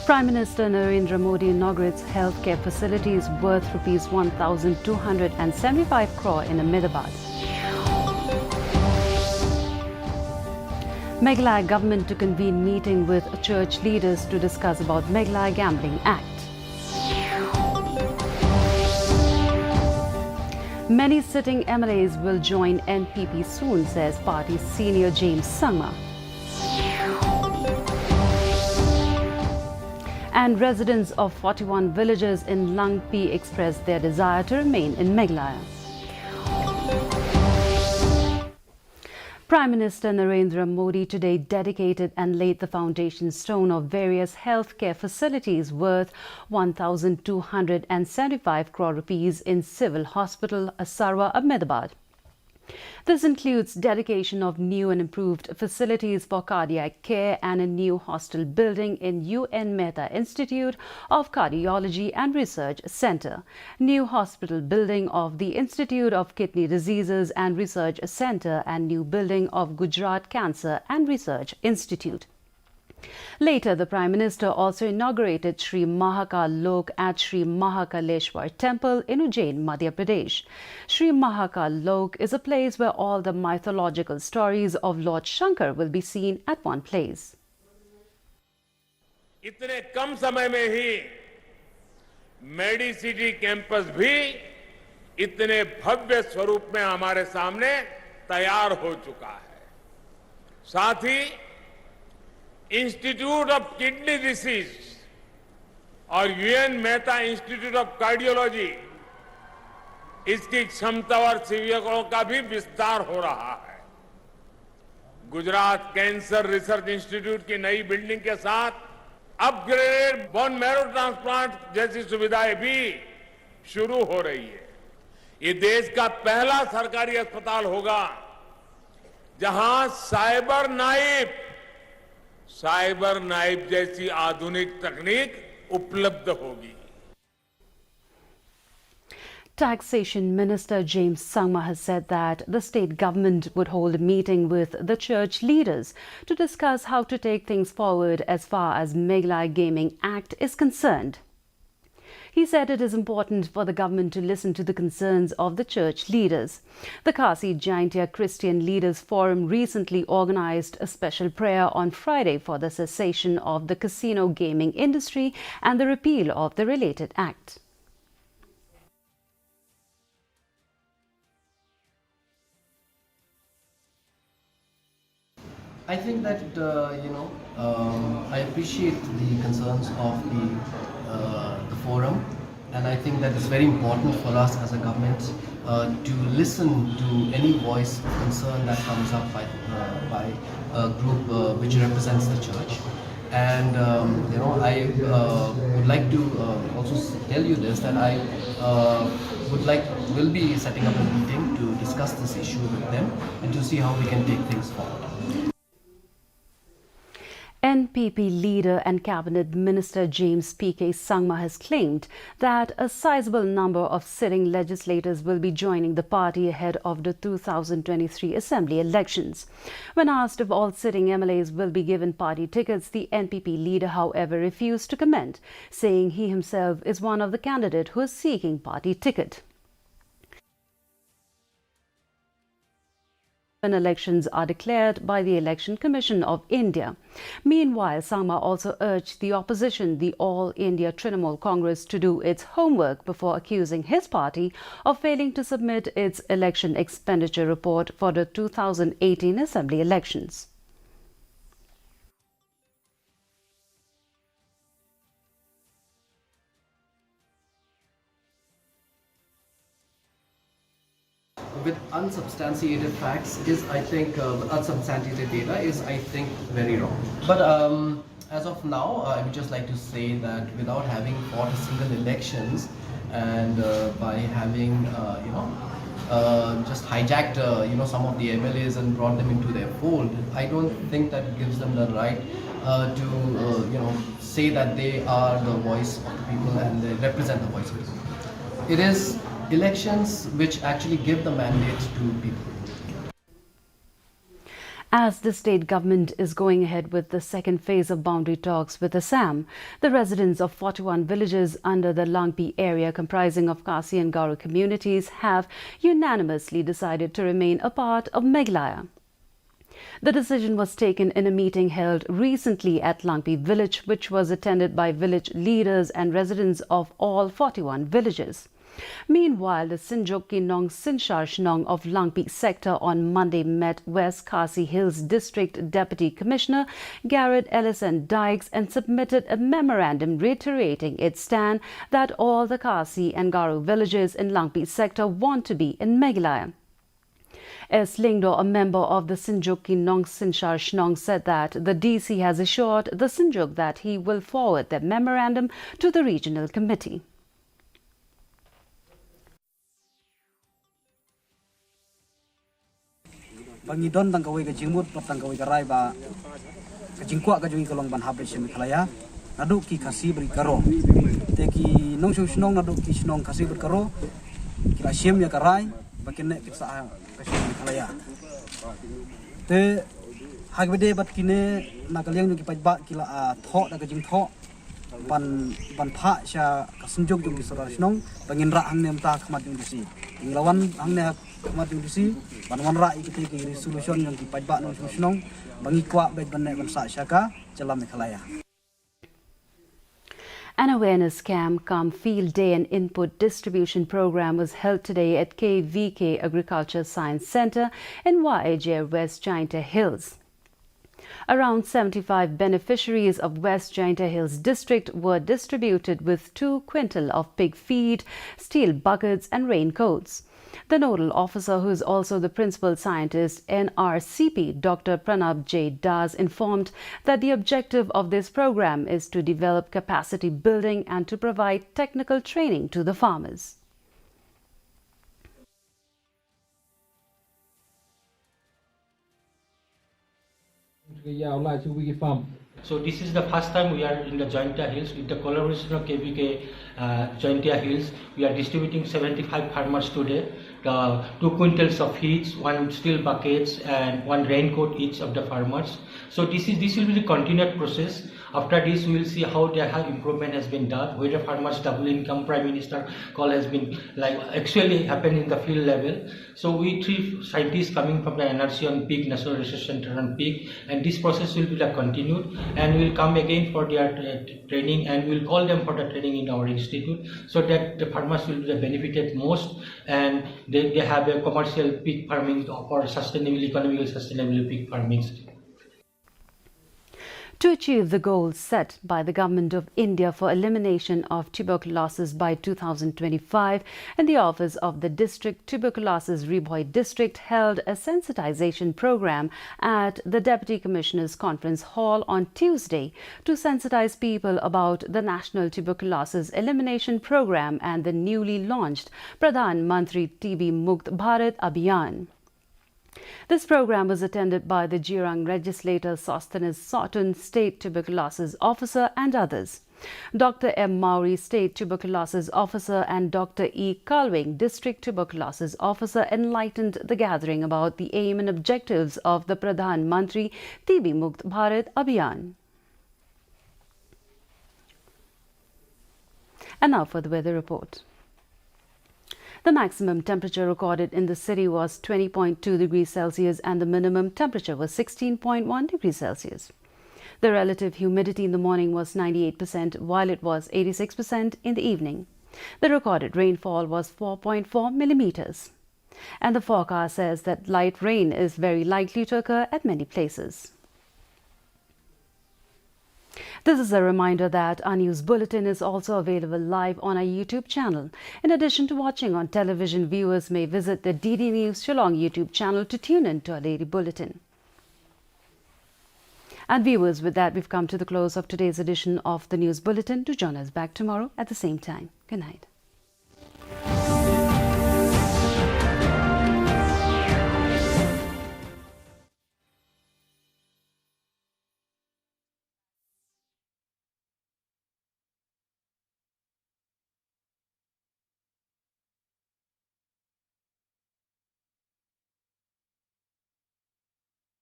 Prime Minister Narendra Modi inaugurates healthcare facilities worth Rs 1,275 crore in Ahmedabad. Meghalaya government to convene meeting with church leaders to discuss about Meghalaya Gambling Act. Many sitting MLAs will join NPP soon, says party senior James Sangma. And residents of 41 villages in Langpi expressed their desire to remain in Meghalaya. Prime Minister Narendra Modi today dedicated and laid the foundation stone of various healthcare facilities worth 1,275 crore rupees in Civil Hospital, Asarwa, Ahmedabad. This includes dedication of new and improved facilities for cardiac care and a new hostel building in UN Mehta Institute of Cardiology and Research Centre, new hospital building of the Institute of Kidney Diseases and Research Centre, and new building of Gujarat Cancer and Research Institute. Later, the Prime Minister also inaugurated Sri Mahakal Lok at Sri Mahakaleshwar Temple in Ujjain, Madhya Pradesh. Sri Mahakal Lok is a place where all the mythological stories of Lord Shankar will be seen at one place. इतने कम समय में ही Medicity campus भी इतने भव्य स्वरूप में हमारे सामने तैयार हो चुका है। साथ ही इंस्टीट्यूट ऑफ किडनी डिसीज और UN Mehta institute of cardiology, इसकी क्षमता और सेवकों का भी विस्तार हो रहा है। गुजरात कैंसर रिसर्च इंस्टीट्यूट की नई बिल्डिंग के साथ अपग्रेडेड बोन मैरो ट्रांसप्लांट जैसी सुविधाएं भी शुरू हो रही है। ये देश का पहला सरकारी अस्पताल होगा जहां साइबर नाइफ जैसी आधुनिक तकनीक उपलब्ध होगी। Taxation Minister James Sangma has said that the state government would hold a meeting with the church leaders to discuss how to take things forward as far as Meghalaya Gaming Act is concerned. He said it is important for the government to listen to the concerns of the church leaders. The Kasi Jaintia Christian Leaders Forum recently organized a special prayer on Friday for the cessation of the casino gaming industry and the repeal of the related act. I think that I appreciate the concerns of the forum, and I think that it's very important for us as a government to listen to any voice of concern that comes up by a group which represents the church. And I would like to also tell you this, that I will be setting up a meeting to discuss this issue with them and to see how we can take things forward. NPP leader and Cabinet Minister James P.K. Sangma has claimed that a sizable number of sitting legislators will be joining the party ahead of the 2023 Assembly elections. When asked if all sitting MLAs will be given party tickets, the NPP leader, however, refused to comment, saying he himself is one of the candidates who is seeking party ticket. When elections are declared by the Election Commission of India. Meanwhile, Sangma also urged the opposition, the All India Trinamool Congress, to do its homework before accusing his party of failing to submit its election expenditure report for the 2018 Assembly elections. With unsubstantiated facts unsubstantiated data is, I think, very wrong. But as of now, I would just like to say that without having fought a single elections and by having just hijacked some of the MLAs and brought them into their fold, I don't think that gives them the right to say that they are the voice of the people and they represent the voice of the people. It is elections which actually give the mandate to people. As the state government is going ahead with the second phase of boundary talks with Assam, the residents of 41 villages under the Langpi area comprising of Khasi and Garo communities have unanimously decided to remain a part of Meghalaya. The decision was taken in a meeting held recently at Langpi village, which was attended by village leaders and residents of all 41 villages. Meanwhile, the Sinjuk Ki Nong Sinshar Shnong of Langpi sector on Monday met West Khasi Hills District Deputy Commissioner Garrett Ellison Dykes and submitted a memorandum reiterating its stand that all the Khasi and Garo villages in Langpi sector want to be in Meghalaya. S. Lingdo, a member of the Sinjuk Ki Nong Sinshar Shnong, said that the DC has assured the Sinjuk that he will forward the memorandum to the regional committee. Bangidon tang kawai ka jingmut patang kawai ka rai ba ka jingkwa ka jungi kalong ban habre se Meghalaya nadu ki Khasi beri karo te ki nong snong nadu ki snong Khasi beri karo ki asim ya ka rai bakene ki sa ka se Meghalaya te hagbede bat kine nakaliang ki pajba ki la tho da ka jing tho ban pha sha ka sunjuk jung ki sora snong bangin ra hang nem ta khmat jung disi inglawan hang ne khmat jung disi ban ra ikiti ki resolution yang ki pajba nong snong bangi kwa bet ban ne ban sa sha ka chala Meghalaya. An awareness camp cum field day and input distribution program was held today at KVK Agriculture Science Centre in YAJ West Jaintia Hills. Around 75 beneficiaries of West Jaintia Hills district were distributed with 2 quintal of pig feed, steel buckets and raincoats. The nodal officer, who is also the principal scientist, NRCP, Dr. Pranab J. Das, informed that the objective of this program is to develop capacity building and to provide technical training to the farmers. So this is the first time we are in the Jaintia Hills with the collaboration of KVK Jaintia Hills. We are distributing 75 farmers today, 2 quintals of feeds, 1 steel buckets and 1 raincoat each of the farmers. So this will be the continued process. After this, we will see how improvement has been done, whether farmers double income, Prime Minister call has been actually happened in the field level. So we 3 scientists coming from the NRC on pig, National Research Center on pig, and this process will be continued, and we will come again for their training, and we will call them for the training in our institute, so that the farmers will be benefited most, and they have a commercial pig farming or sustainable, economical sustainable pig farming. To achieve the goals set by the Government of India for elimination of tuberculosis by 2025, and the Office of the District Tuberculosis Reboy District held a sensitization program at the Deputy Commissioner's Conference Hall on Tuesday to sensitize people about the National Tuberculosis Elimination Program and the newly launched Pradhan Mantri TB Mukt Bharat Abhiyan. This program was attended by the Jirang legislator Sosthenes Sotun, State Tuberculosis Officer, and others. Dr. M. Mauri, State Tuberculosis Officer, and Dr. E. Kalwing, District Tuberculosis Officer, enlightened the gathering about the aim and objectives of the Pradhan Mantri TB Mukt Bharat Abhiyan. And now for the weather report. The maximum temperature recorded in the city was 20.2 degrees Celsius and the minimum temperature was 16.1 degrees Celsius. The relative humidity in the morning was 98%, while it was 86% in the evening. The recorded rainfall was 4.4 millimeters. And the forecast says that light rain is very likely to occur at many places. This is a reminder that our news bulletin is also available live on our YouTube channel. In addition to watching on television, viewers may visit the DD News Shillong YouTube channel to tune in to our daily bulletin. And viewers, with that, we've come to the close of today's edition of the News Bulletin. Do join us back tomorrow at the same time. Good night.